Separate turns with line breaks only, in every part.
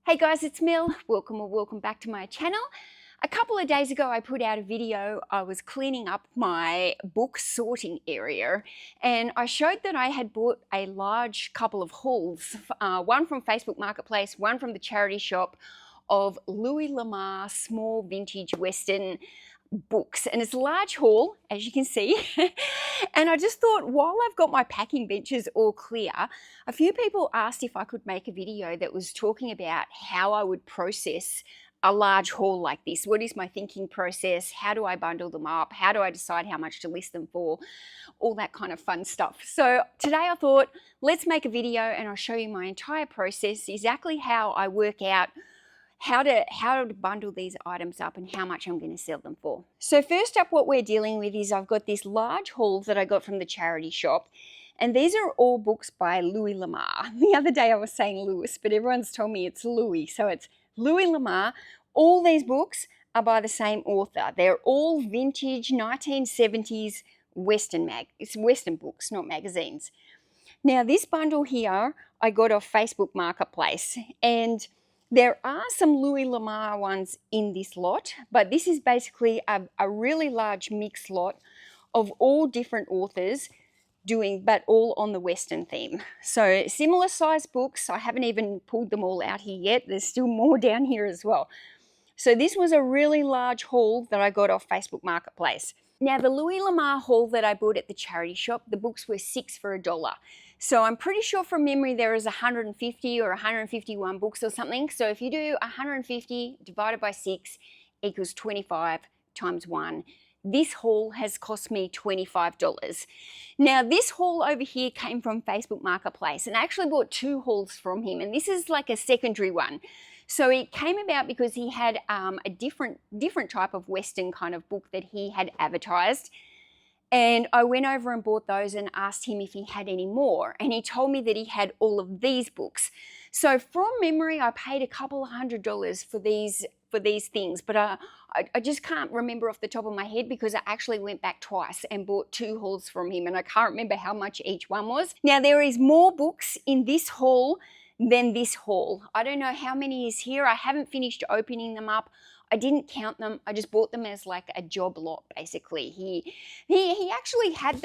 Hey guys, it's Mel. Welcome back to my channel. A couple of days ago I put out a video. I was cleaning up my book sorting area and I showed that I had bought a large couple of hauls, one from Facebook Marketplace, one from the charity shop, of Louis Lamar small vintage Western books, and it's a large haul, as you can see. And I just thought, while I've got my packing benches all clear, a few people asked if I could make a video that was talking about how I would process a large haul like this. What is my thinking process? How do I bundle them up? How do I decide how much to list them for? All that kind of fun stuff. So today I thought, let's make a video and I'll show you my entire process, exactly how I work out how to bundle these items up and how much I'm going to sell them for. So first up, what we're dealing with is I've got this large haul that I got from the charity shop, and these are all books by Louis Lamar. The other day I was saying Louis, but everyone's told me it's Louis, so it's Louis Lamar. All these books are by the same author. They're all vintage 1970s It's Western books, not magazines. Now this bundle here I got off Facebook Marketplace, and there are some Louis Lamar ones in this lot, but this is basically a really large mixed lot of all different authors but all on the Western theme. So similar size books. I haven't even pulled them all out here yet. There's still more down here as well. So this was a really large haul that I got off Facebook Marketplace. Now the Louis Lamar haul that I bought at the charity shop, the books were 6 for $1. So I'm pretty sure from memory there is 150 or 151 books or something. So if you do 150 divided by 6 equals 25 times 1. This haul has cost me $25. Now this haul over here came from Facebook Marketplace, and I actually bought 2 hauls from him, and this is like a secondary one. So it came about because he had a different type of Western kind of book that he had advertised. And I went over and bought those and asked him if he had any more. And he told me that he had all of these books. So from memory, I paid a couple of $100 for these things. But I just can't remember off the top of my head because I actually went back twice and bought 2 hauls from him. And I can't remember how much each one was. Now, there is more books in this haul than this haul. I don't know how many is here. I haven't finished opening them up. I didn't count them. I just bought them as like a job lot, basically. He actually had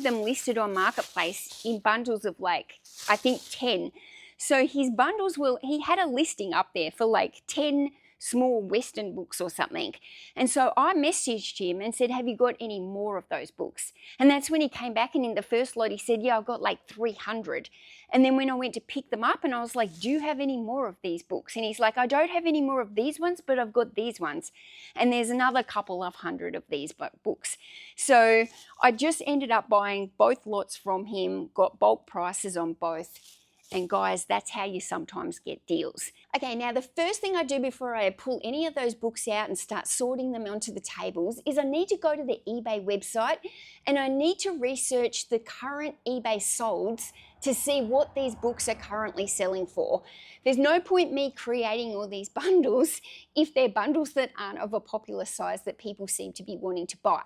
them listed on Marketplace in bundles of like, I think 10. So his bundles he had a listing up there for like 10 small Western books or something. And so I messaged him and said, have you got any more of those books? And that's when he came back, and in the first lot he said, yeah, I've got like 300. And then when I went to pick them up and I was like, do you have any more of these books? And he's like, I don't have any more of these ones, but I've got these ones. And there's another couple of hundred of these books. So I just ended up buying both lots from him, got bulk prices on both. And guys, that's how you sometimes get deals. Okay, now the first thing I do before I pull any of those books out and start sorting them onto the tables is I need to go to the eBay website and I need to research the current eBay solds to see what these books are currently selling for. There's no point me creating all these bundles if they're bundles that aren't of a popular size that people seem to be wanting to buy.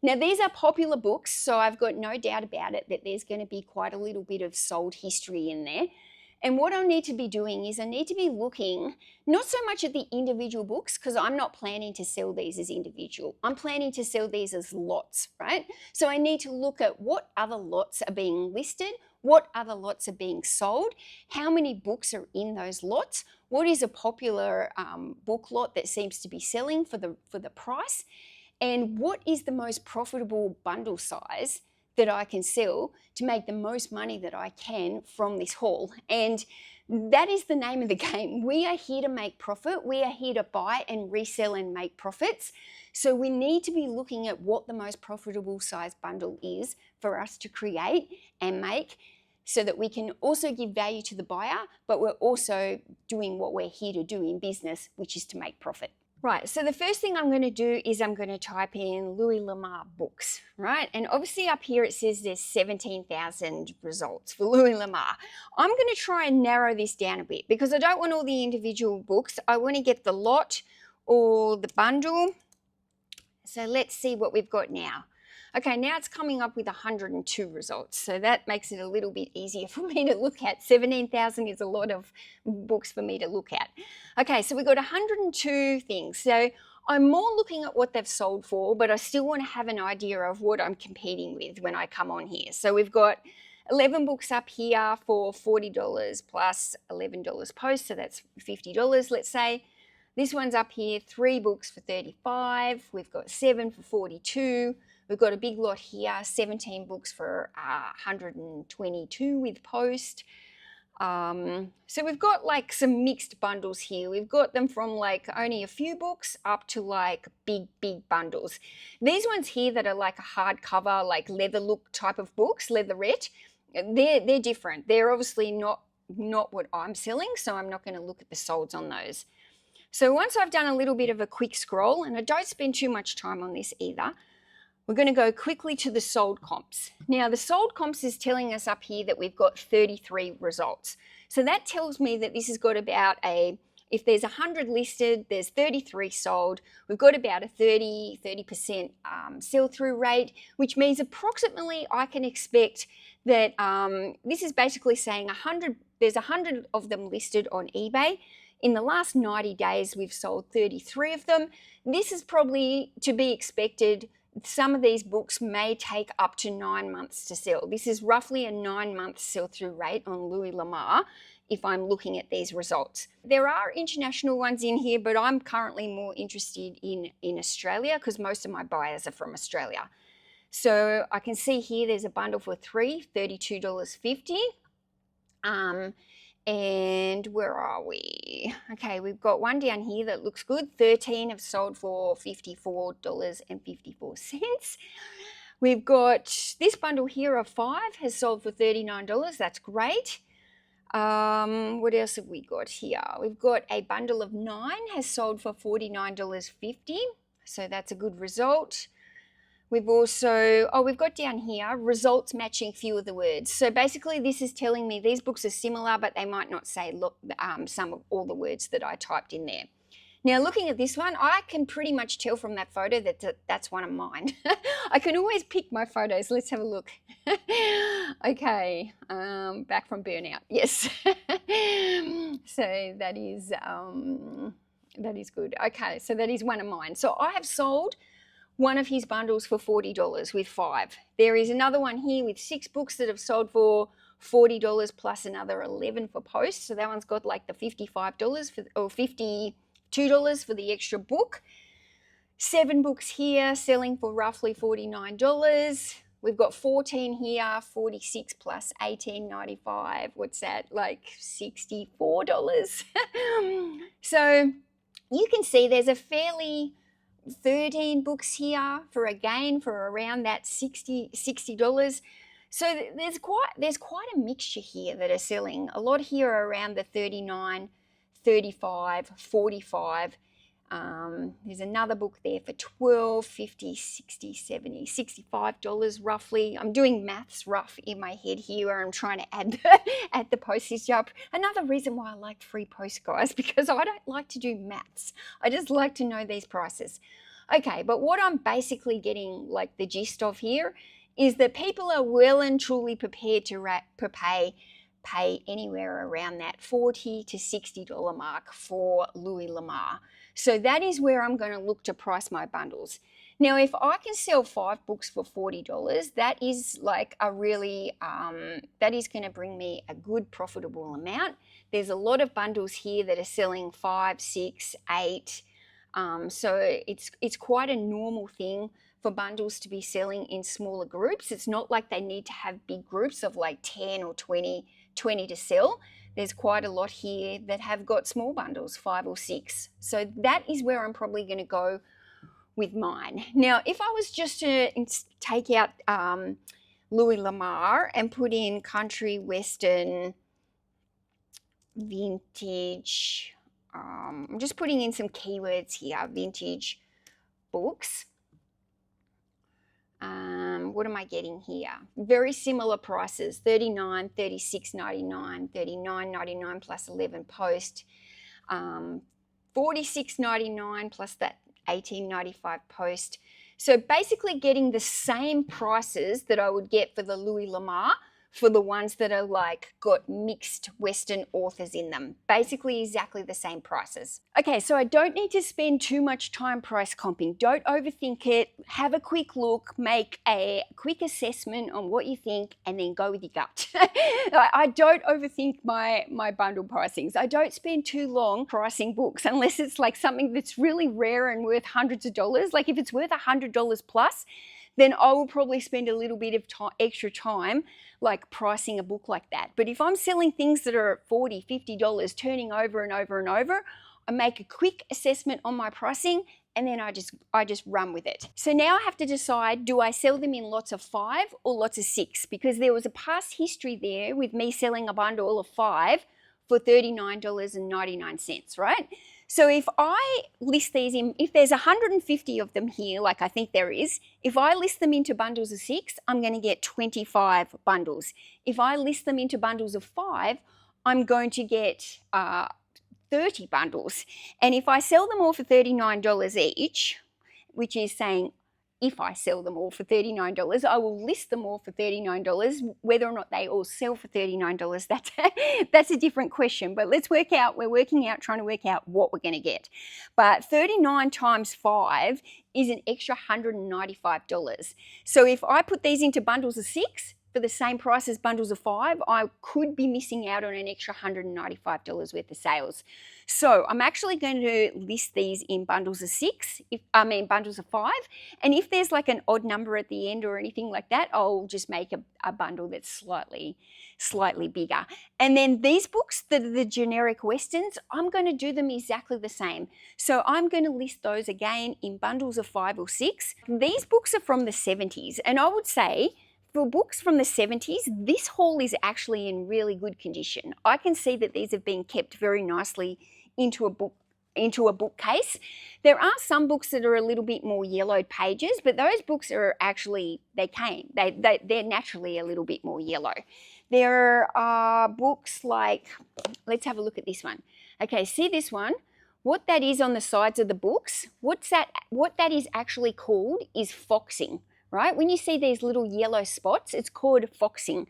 Now these are popular books, so I've got no doubt about it that there's going to be quite a little bit of sold history in there. And what I need to be doing is I need to be looking not so much at the individual books, because I'm not planning to sell these as individual. I'm planning to sell these as lots, right? So I need to look at what other lots are being listed, what other lots are being sold, how many books are in those lots, what is a popular book lot that seems to be selling for the price, and what is the most profitable bundle size that I can sell to make the most money that I can from this haul. And that is the name of the game. We are here to make profit. We are here to buy and resell and make profits. So we need to be looking at what the most profitable size bundle is for us to create and make, so that we can also give value to the buyer, but we're also doing what we're here to do in business, which is to make profit. Right, so the first thing I'm going to do is I'm going to type in Louis Lamar books, right? And obviously up here it says there's 17,000 results for Louis Lamar. I'm going to try and narrow this down a bit because I don't want all the individual books. I want to get the lot or the bundle. So let's see what we've got now. Okay, now it's coming up with 102 results. So that makes it a little bit easier for me to look at. 17,000 is a lot of books for me to look at. Okay, so we've got 102 things. So I'm more looking at what they've sold for, but I still want to have an idea of what I'm competing with when I come on here. So we've got 11 books up here for $40 plus $11 post, so that's $50, let's say. This one's up here, 3 books for $35. We've got 7 for $42. We've got a big lot here, 17 books for $122 with post. So we've got like some mixed bundles here. We've got them from like only a few books up to like big bundles. These ones here that are like a hardcover, like leather look type of books, leatherette, they're different. They're obviously not what I'm selling, so I'm not going to look at the solds on those. So once I've done a little bit of a quick scroll, and I don't spend too much time on this either, we're going to go quickly to the sold comps. Now the sold comps is telling us up here that we've got 33 results. So that tells me that this has got about if there's 100 listed, there's 33 sold. We've got about a 30% sell-through rate, which means approximately I can expect that this is basically saying there's 100 of them listed on eBay. In the last 90 days, we've sold 33 of them. This is probably to be expected. Some of these books may take up to 9 months to sell. This is roughly a 9-month sell-through rate on Louis Lamar if I'm looking at these results. There are international ones in here, but I'm currently more interested in Australia because most of my buyers are from Australia. So I can see here there's a bundle for 3, $32.50. And where are we? Okay, we've got one down here that looks good. 13 have sold for $54.54. We've got this bundle here of 5 has sold for $39. That's great. What else have we got here? We've got a bundle of 9 has sold for $49.50. So that's a good result. We've also, we've got down here, results matching few of the words. So basically this is telling me these books are similar, but they might not say some of all the words that I typed in there. Now looking at this one, I can pretty much tell from that photo that that's one of mine. I can always pick my photos. Let's have a look. Okay, back from Burnout, yes. So that is good. Okay, so that is one of mine. So I have sold one of his bundles for $40 with 5. There is another one here with 6 books that have sold for $40 plus another 11 for post. So that one's got like the $55 or $52 for the extra book. 7 books here selling for roughly $49. We've got 14 here, 46 plus $18.95. What's that? Like $64. So you can see there's a fairly 13 books here for around that $60. So there's quite a mixture here that are selling. A lot here are around the 39, 35, 45. There's another book there for $12, $50, $60, $70, $65 roughly. I'm doing maths rough in my head here where I'm trying to add the postage up. Another reason why I like free post, guys, because I don't like to do maths. I just like to know these prices. Okay, but what I'm basically getting like the gist of here is that people are well and truly prepared to pay anywhere around that $40 to $60 mark for Louis Lamar. So that is where I'm going to look to price my bundles. Now, if I can sell 5 books for $40, that is like a really, that is going to bring me a good profitable amount. There's a lot of bundles here that are selling 5, 6, 8. So it's quite a normal thing for bundles to be selling in smaller groups. It's not like they need to have big groups of like 10 or 20 to sell. There's quite a lot here that have got small bundles, 5 or 6. So that is where I'm probably going to go with mine. Now, if I was just to take out Louis Lamar and put in country, western, vintage, I'm just putting in some keywords here, vintage books. What am I getting here? Very similar prices, $39, $36.99, $39.99 plus 11 post, $46.99 plus that $18.95 post. So basically getting the same prices that I would get for the Louis Lamar for the ones that are like got mixed Western authors in them. Basically exactly the same prices. Okay, so I don't need to spend too much time price comping. Don't overthink it. Have a quick look, make a quick assessment on what you think, and then go with your gut. I don't overthink my bundle pricings. I don't spend too long pricing books unless it's like something that's really rare and worth hundreds of dollars. Like if it's worth $100 plus, then I will probably spend a little bit of extra time like pricing a book like that. But if I'm selling things that are $40, $50, turning over and over and over, I make a quick assessment on my pricing and then I just run with it. So now I have to decide, do I sell them in lots of 5 or lots of 6? Because there was a past history there with me selling a bundle of 5 for $39.99, right? So if I list these in, if there's 150 of them here, like I think there is, if I list them into bundles of 6, I'm going to get 25 bundles. If I list them into bundles of 5, I'm going to get 30 bundles. And if I sell them all for $39 each, which is saying if I sell them all for $39, I will list them all for $39. Whether or not they all sell for $39, that's a different question. But we're trying to work out what we're going to get. But 39 times 5 is an extra $195. So if I put these into bundles of 6, for the same price as bundles of 5, I could be missing out on an extra $195 worth of sales. So I'm actually going to list these in bundles of bundles of 5. And if there's like an odd number at the end or anything like that, I'll just make a bundle that's slightly bigger. And then these books that are the generic Westerns, I'm going to do them exactly the same. So I'm going to list those again in bundles of 5 or 6. These books are from the 70s, and I would say for books from the 70s, this haul is actually in really good condition. I can see that these have been kept very nicely into a bookcase. There are some books that are a little bit more yellowed pages, but those books are actually, they're naturally a little bit more yellow. There are books like, let's have a look at this one. Okay, see this one? What that is on the sides of the books, what that is actually called is foxing. Right? When you see these little yellow spots, it's called foxing.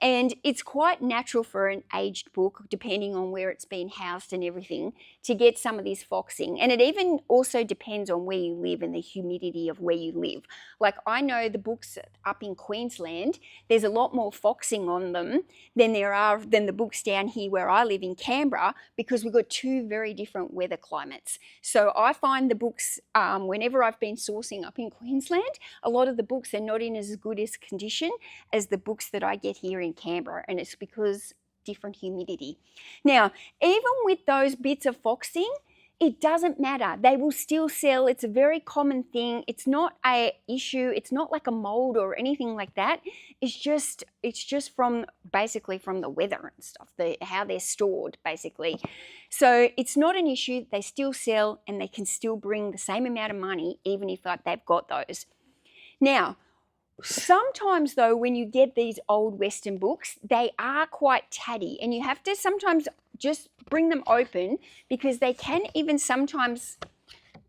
And it's quite natural for an aged book, depending on where it's been housed and everything, to get some of this foxing. And it even also depends on where you live and the humidity of where you live. Like I know the books up in Queensland, there's a lot more foxing on them than the books down here where I live in Canberra, because we've got 2 very different weather climates. So I find the books, whenever I've been sourcing up in Queensland, a lot of the books are not in as good as condition as the books that I get here in Canberra, and it's because different humidity. Now, even with those bits of foxing, it doesn't matter. They will still sell. It's a very common thing. It's not an issue. It's not like a mold or anything like that. It's just from basically from the weather and stuff, how they're stored basically. So it's not an issue. They still sell and they can still bring the same amount of money even if they've got those. Now, sometimes though, when you get these old Western books, they are quite tatty, and you have to sometimes just bring them open, because they can even sometimes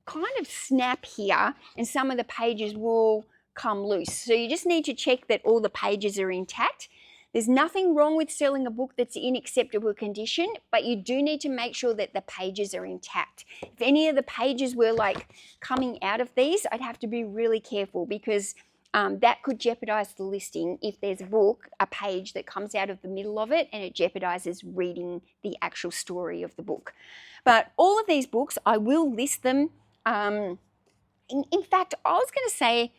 kind of snap here and some of the pages will come loose. So you just need to check that all the pages are intact. There's nothing wrong with selling a book that's in acceptable condition, but you do need to make sure that the pages are intact. If any of the pages were like coming out of these, I'd have to be really careful, because that could jeopardize the listing if there's a page that comes out of the middle of it and it jeopardizes reading the actual story of the book. But all of these books, I will list them. In fact, I was going to say,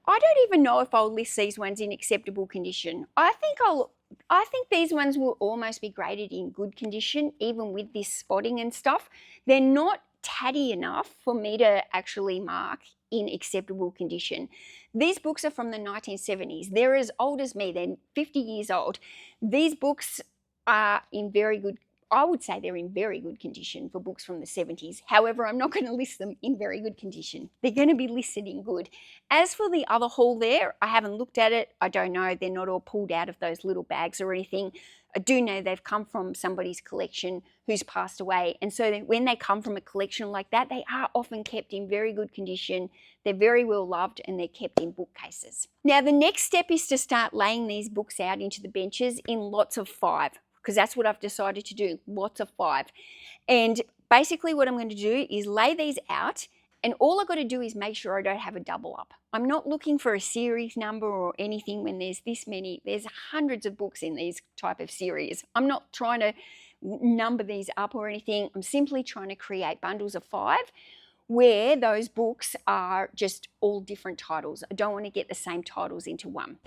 I don't even know if I'll list these ones in acceptable condition. I think these ones will almost be graded in good condition, even with this spotting and stuff. They're not tatty enough for me to actually mark in acceptable condition. These books are from the 1970s. They're as old as me. They're 50 years old. These books are in very good, I would say they're in very good condition for books from the 70s. However, I'm not going to list them in very good condition. They're going to be listed in good. As for the other haul there, I haven't looked at it. I don't know. They're not all pulled out of those little bags or anything. I do know they've come from somebody's collection who's passed away. And so when they come from a collection like that, they are often kept in very good condition. They're very well loved and they're kept in bookcases. Now, the next step is to start laying these books out into the benches in lots of 5, because that's what I've decided to do, lots of 5. And basically what I'm going to do is lay these out, and all I've got to do is make sure I don't have a double up. I'm not looking for a series number or anything when there's this many. There's hundreds of books in these type of series. I'm not trying to number these up or anything. I'm simply trying to create bundles of 5 where those books are just all different titles. I don't want to get the same titles into one.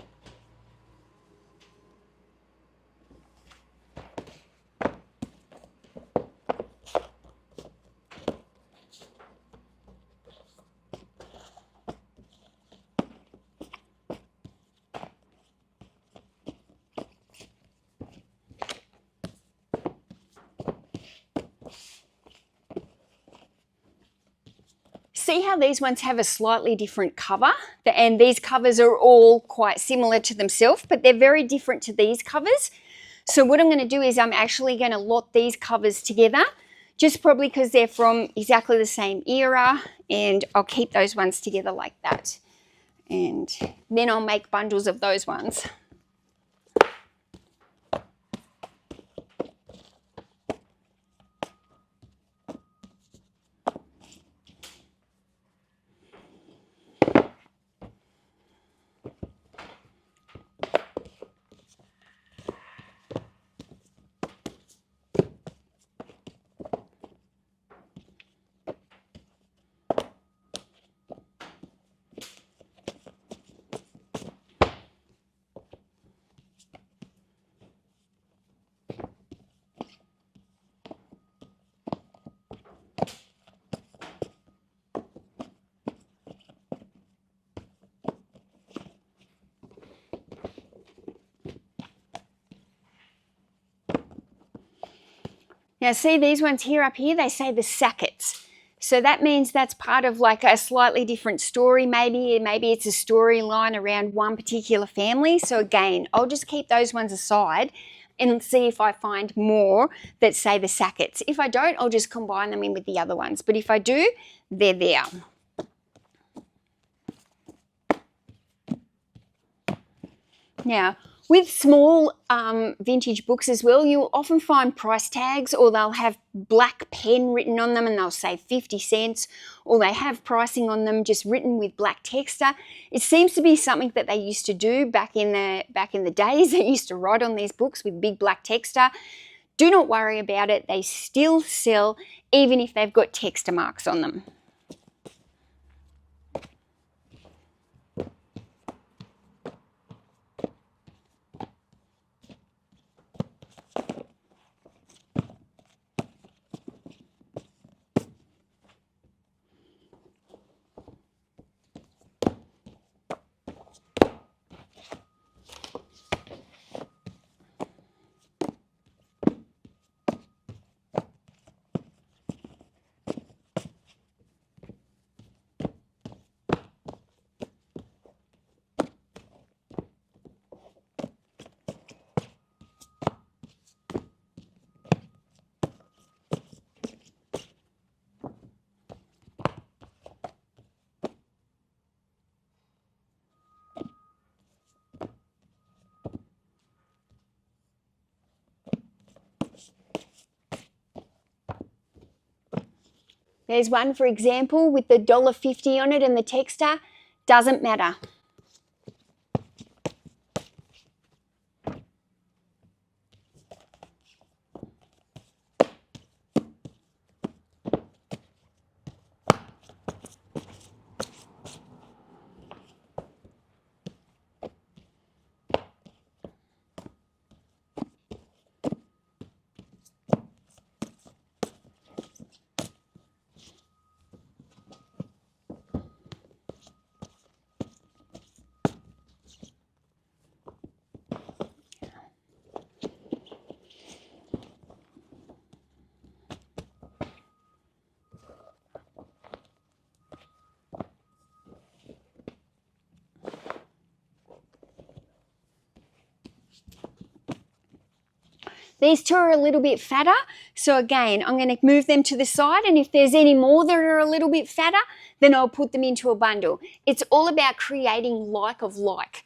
See how these ones have a slightly different cover, and these covers are all quite similar to themselves, but they're very different to these covers. So what I'm going to do is I'm actually going to lot these covers together, just probably because they're from exactly the same era, and I'll keep those ones together like that. And then I'll make bundles of those ones. Now see these ones here up here, they say the Sackets. So that means that's part of like a slightly different story maybe it's a storyline around one particular family. So again, I'll just keep those ones aside and see if I find more that say the Sackets. If I don't, I'll just combine them in with the other ones. But if I do, they're there. Now, with small vintage books as well, you'll often find price tags, or they'll have black pen written on them and they'll say 50 cents, or they have pricing on them just written with black texta. It seems to be something that they used to do back in the days. They used to write on these books with big black texta. Do not worry about it. They still sell even if they've got texta marks on them. There's one, for example, with the $1.50 on it and the texta. Doesn't matter. These two are a little bit fatter, so again, I'm going to move them to the side, and if there's any more that are a little bit fatter, then I'll put them into a bundle. It's all about creating like of like.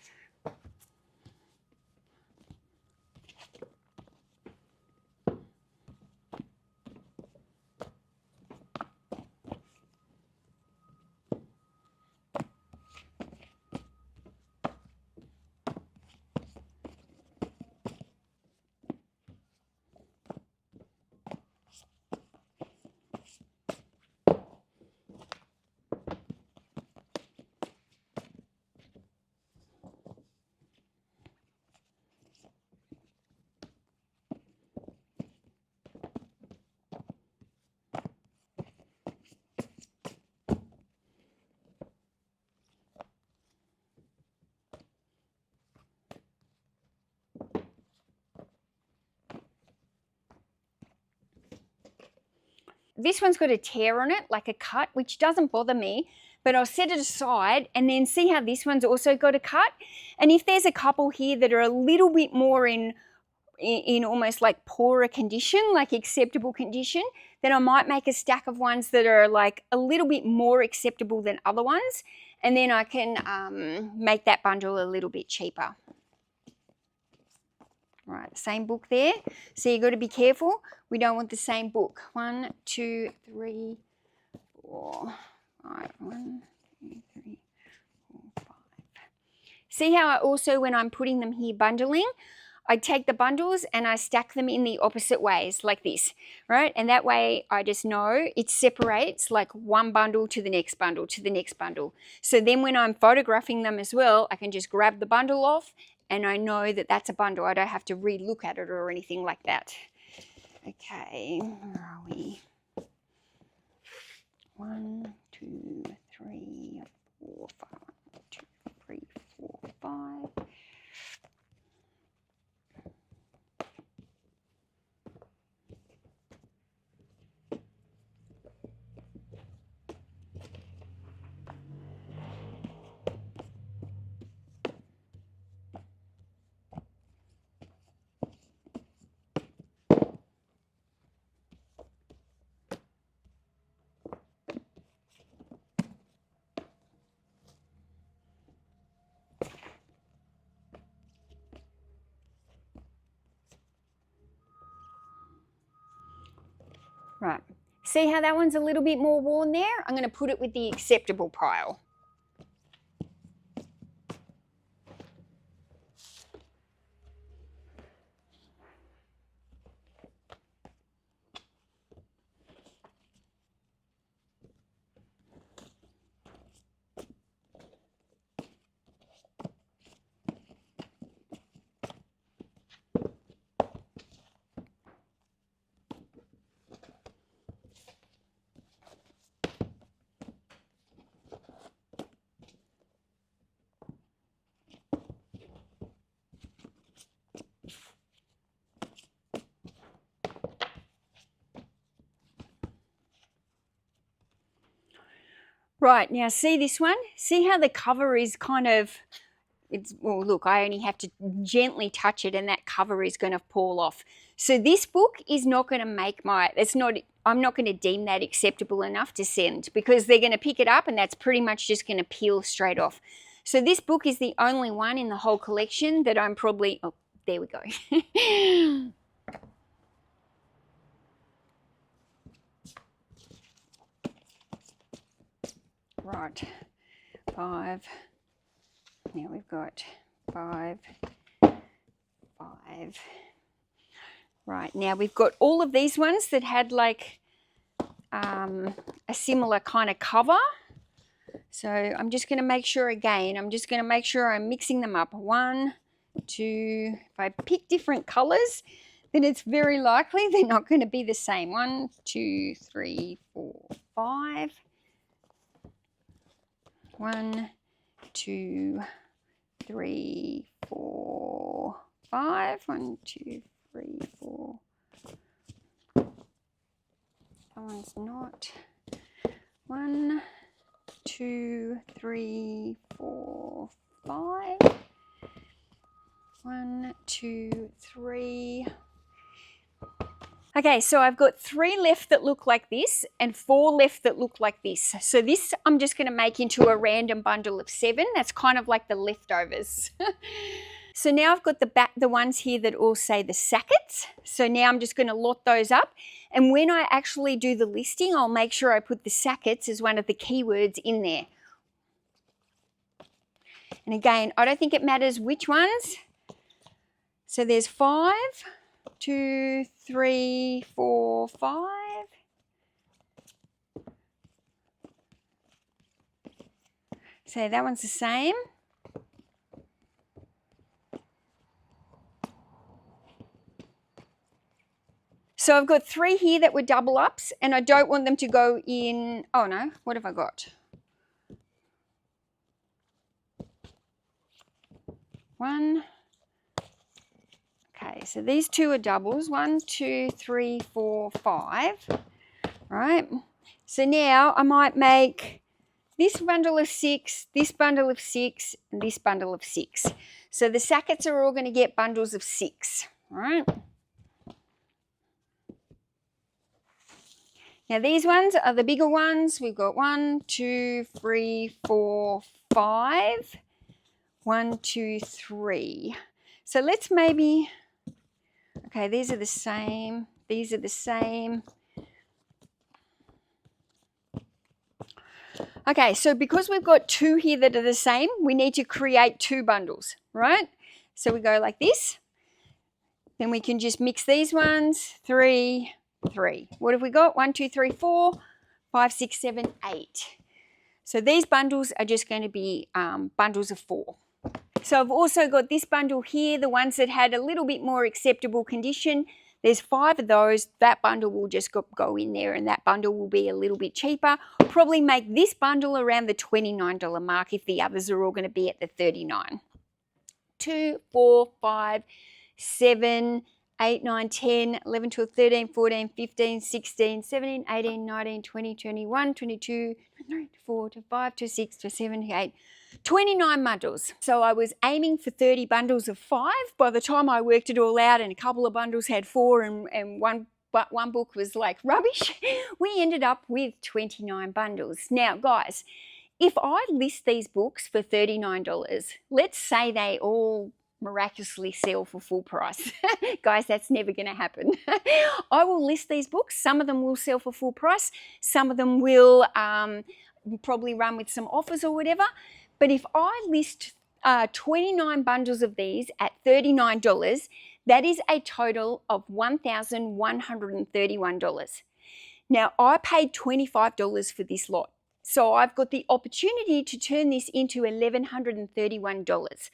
This one's got a tear on it, like a cut, which doesn't bother me, but I'll set it aside and then see how this one's also got a cut. And if there's a couple here that are a little bit more in almost like poorer condition, like acceptable condition, then I might make a stack of ones that are like a little bit more acceptable than other ones, and then I can make that bundle a little bit cheaper. Right, same book there. So you've got to be careful. We don't want the same book. 1, 2, 3, 4, 5. 1, 2, 3, 4, 5. See how I also, when I'm putting them here bundling, I take the bundles and I stack them in the opposite ways like this, right? And that way I just know it separates like one bundle to the next bundle to the next bundle. So then when I'm photographing them as well, I can just grab the bundle off and I know that that's a bundle. I don't have to re-look at it or anything like that. Okay, where are we? 1, 2, 3, 4, 5. 1, 2, 3, 4, 5. Right, see how that one's a little bit more worn there? I'm going to put it with the acceptable pile. Right, now see this one? See how the cover is kind of, well, look, I only have to gently touch it and that cover is going to fall off. So this book is not going to make I'm not going to deem that acceptable enough to send, because they're going to pick it up and that's pretty much just going to peel straight off. So this book is the only one in the whole collection that I'm probably, oh, there we go. Right, 5. Now we've got 5, 5. Right, now we've got all of these ones that had like a similar kind of cover. So I'm just going to make sure again, I'm mixing them up. 1, 2, if I pick different colors, then it's very likely they're not going to be the same. 1, 2, 3, 4, 5. 1, 2, 3, 4, 5. 1, 2, 3, 4. That one's not. 1, 2, 3, 4, 5. 1, 2, 3. Okay, so I've got 3 left that look like this and 4 left that look like this. So this I'm just going to make into a random bundle of 7. That's kind of like the leftovers. So now I've got the ones here that all say the sackets. So now I'm just going to lot those up. And when I actually do the listing, I'll make sure I put the sackets as one of the keywords in there. And again, I don't think it matters which ones. So there's 5, 2, 3, 4, 5. So that one's the same. So I've got 3 here that were double ups, and I don't want them to go in. Oh no, what have I got? 1. Okay, so these 2 are doubles. 1, 2, 3, 4, 5. Right. So now I might make this bundle of 6, this bundle of 6, and this bundle of 6. So the sackets are all going to get bundles of 6. All right. Now these ones are the bigger ones. We've got 1, 2, 3, 4, 5. 1, 2, 3. So let's maybe, okay, these are the same. These are the same. Okay, so because we've got 2 here that are the same, we need to create 2 bundles, right? So we go like this. Then we can just mix these ones. 3, 3. What have we got? 1, 2, 3, 4, 5, 6, 7, 8. So these bundles are just going to be bundles of 4. So I've also got this bundle here, the ones that had a little bit more acceptable condition. There's 5 of those. That bundle will just go in there, and that bundle will be a little bit cheaper. Probably make this bundle around the $29 mark if the others are all going to be at the $39. 2, 4, 5, 7, 8, 9, 10, 11, 12, 13, 14, 15, 16, 17, 18, 19, 20, 21, 22, 23, 24, 25, 26, 27, 28, 29 bundles. So I was aiming for 30 bundles of 5. By the time I worked it all out and a couple of bundles had 4 and one book was like rubbish, we ended up with 29 bundles. Now, guys, if I list these books for $39, let's say they all miraculously sell for full price. Guys, that's never going to happen. I will list these books. Some of them will sell for full price. Some of them will probably run with some offers or whatever. But if I list 29 bundles of these at $39, that is a total of $1,131. Now, I paid $25 for this lot. So I've got the opportunity to turn this into $1,131.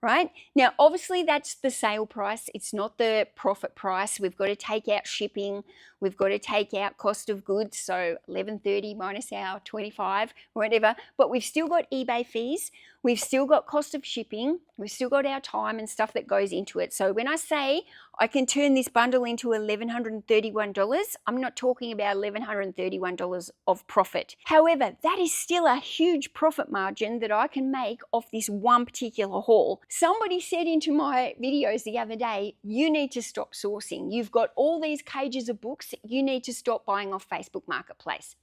Right? Now, obviously, that's the sale price. It's not the profit price. We've got to take out shipping. We've got to take out cost of goods. So $11.30 minus our 25, whatever. But we've still got eBay fees. We've still got cost of shipping. We've still got our time and stuff that goes into it. So when I say I can turn this bundle into $1,131, I'm not talking about $1,131 of profit. However, that is still a huge profit margin that I can make off this one particular haul. Somebody said into my videos the other day, you need to stop sourcing. You've got all these cages of books. You need to stop buying off Facebook Marketplace.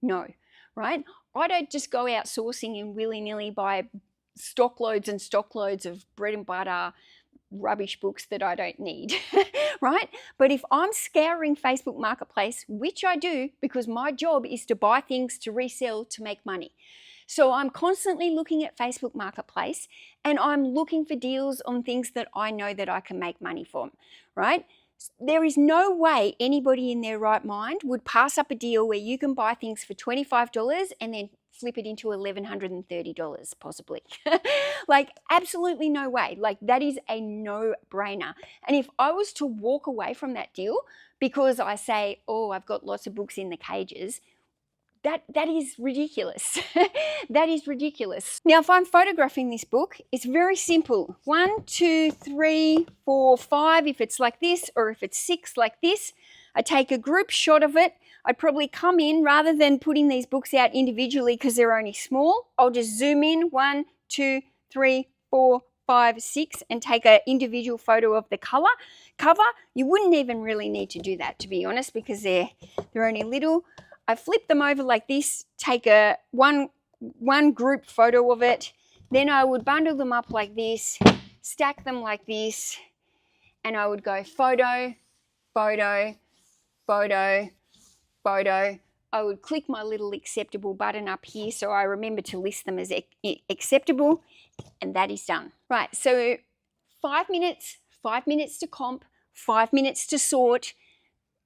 No, right? I don't just go out sourcing and willy-nilly buy stock loads and stock loads of bread and butter rubbish books that I don't need, right? But if I'm scouring Facebook Marketplace, which I do because my job is to buy things to resell to make money. So I'm constantly looking at Facebook Marketplace and I'm looking for deals on things that I know that I can make money from, right? There is no way anybody in their right mind would pass up a deal where you can buy things for $25 and then flip it into $1,130 possibly. Like, absolutely no way. Like, that is a no-brainer. And if I was to walk away from that deal because I say, oh, I've got lots of books in the cages, that is ridiculous. That is ridiculous. Now, if I'm photographing this book, it's very simple. 1, 2, 3, 4, 5 if it's like this, or if it's 6 like this. I take a group shot of it. I'd probably come in, rather than putting these books out individually because they're only small, I'll just zoom in 1, 2, 3, 4, 5, 6 and take an individual photo of the cover. You wouldn't even really need to do that, to be honest, because they're only little. I flip them over like this, take a one group photo of it, then I would bundle them up like this, stack them like this, and I would go photo, photo, photo, photo. I would click my little acceptable button up here so I remember to list them as acceptable, and that is done. Right, so 5 minutes to comp, 5 minutes to sort,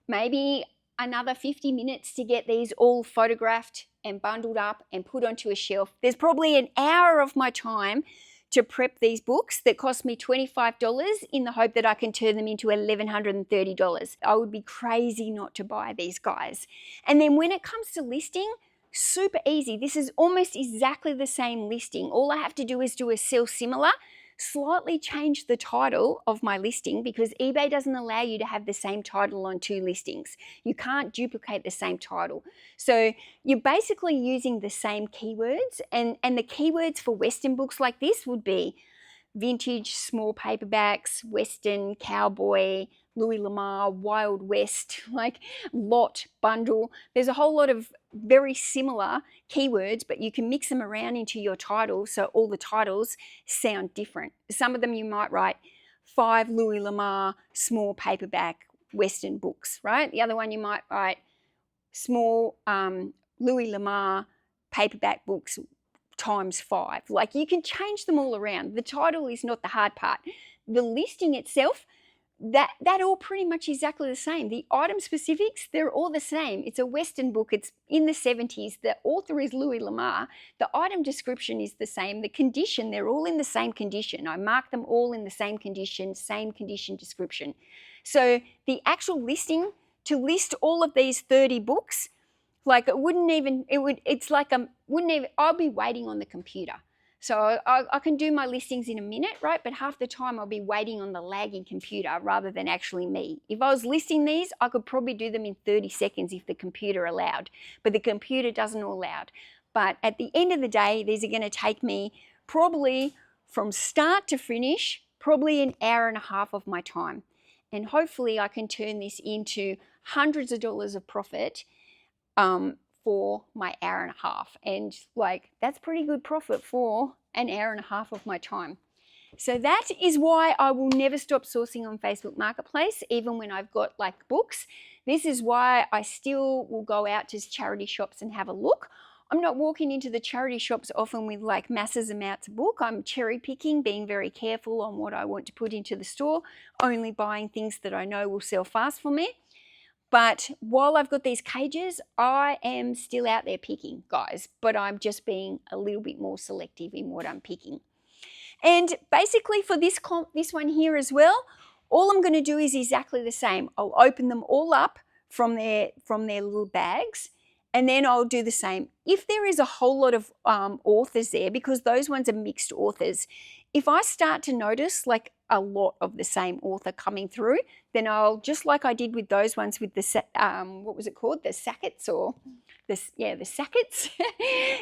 maybe another 50 minutes to get these all photographed and bundled up and put onto a shelf. There's probably an hour of my time to prep these books that cost me $25 in the hope that I can turn them into $1,130. I would be crazy not to buy these guys. And then when it comes to listing, super easy. This is almost exactly the same listing. All I have to do is do a sell similar, slightly change the title of my listing because eBay doesn't allow you to have the same title on 2 listings. You can't duplicate the same title. So you're basically using the same keywords, and the keywords for Western books like this would be vintage, small paperbacks, Western, cowboy, Louis Lamar, Wild West, like lot, bundle. There's a whole lot of very similar keywords, but you can mix them around into your title so all the titles sound different. Some of them you might write 5 Louis Lamar small paperback Western books, right? The other one you might write small Louis Lamar paperback books times 5. Like, you can change them all around. The title is not the hard part. The listing itself, that all pretty much exactly the same. The item specifics, they're all the same. It's a Western book. It's in the 70s. The author is Louis Lamar. The item description is the same. The condition, they're all in the same condition. I mark them all in the same condition description. So the actual listing, to list all of these 30 books, like I'll be waiting on the computer. So I can do my listings in a minute, right? But half the time I'll be waiting on the lagging computer rather than actually me. If I was listing these, I could probably do them in 30 seconds if the computer allowed, but the computer doesn't allow. But at the end of the day, these are going to take me probably from start to finish, probably an hour and a half of my time. And hopefully I can turn this into hundreds of dollars of profit for my hour and a half. And like, that's pretty good profit for an hour and a half of my time. So that is why I will never stop sourcing on Facebook Marketplace, even when I've got like books. This is why I still will go out to charity shops and have a look. I'm not walking into the charity shops often with like massive amounts of book. I'm cherry picking, being very careful on what I want to put into the store, only buying things that I know will sell fast for me. But while I've got these cages, I am still out there picking, guys, but I'm just being a little bit more selective in what I'm picking. And basically for this one here as well, all I'm going to do is exactly the same. I'll open them all up from their little bags, and then I'll do the same. If there is a whole lot of authors there, because those ones are mixed authors, if I start to notice like a lot of the same author coming through, then I'll, just like I did with those ones with the, what was it called? The Sackets or the Sackets.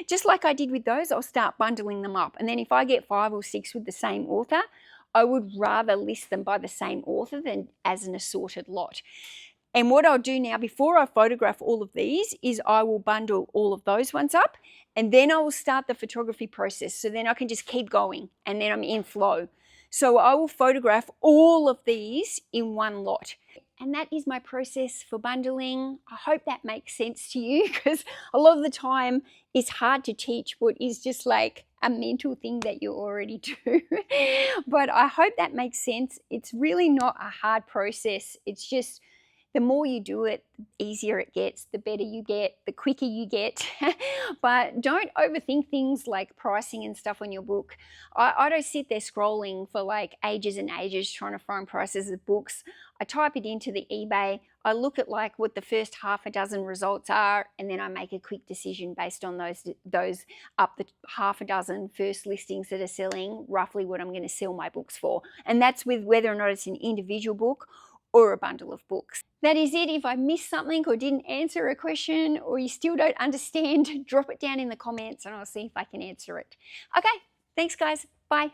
Just like I did with those, I'll start bundling them up. And then if I get 5 or 6 with the same author, I would rather list them by the same author than as an assorted lot. And what I'll do now, before I photograph all of these, is I will bundle all of those ones up, and then I will start the photography process. So then I can just keep going, and then I'm in flow. So I will photograph all of these in one lot. And that is my process for bundling. I hope that makes sense to you, because a lot of the time it's hard to teach what is just like a mental thing that you already do. But I hope that makes sense. It's really not a hard process. It's just, the more you do it, the easier it gets, the better you get, the quicker you get. But don't overthink things like pricing and stuff on your book. I don't sit there scrolling for like ages and ages trying to find prices of books. I type it into the eBay. I look at like what the first half a dozen results are, and then I make a quick decision based on those up the half a dozen first listings that are selling, roughly what I'm going to sell my books for. And that's with whether or not it's an individual book or a bundle of books. That is it. If I missed something or didn't answer a question, or you still don't understand, drop it down in the comments and I'll see if I can answer it. Okay, thanks guys. Bye.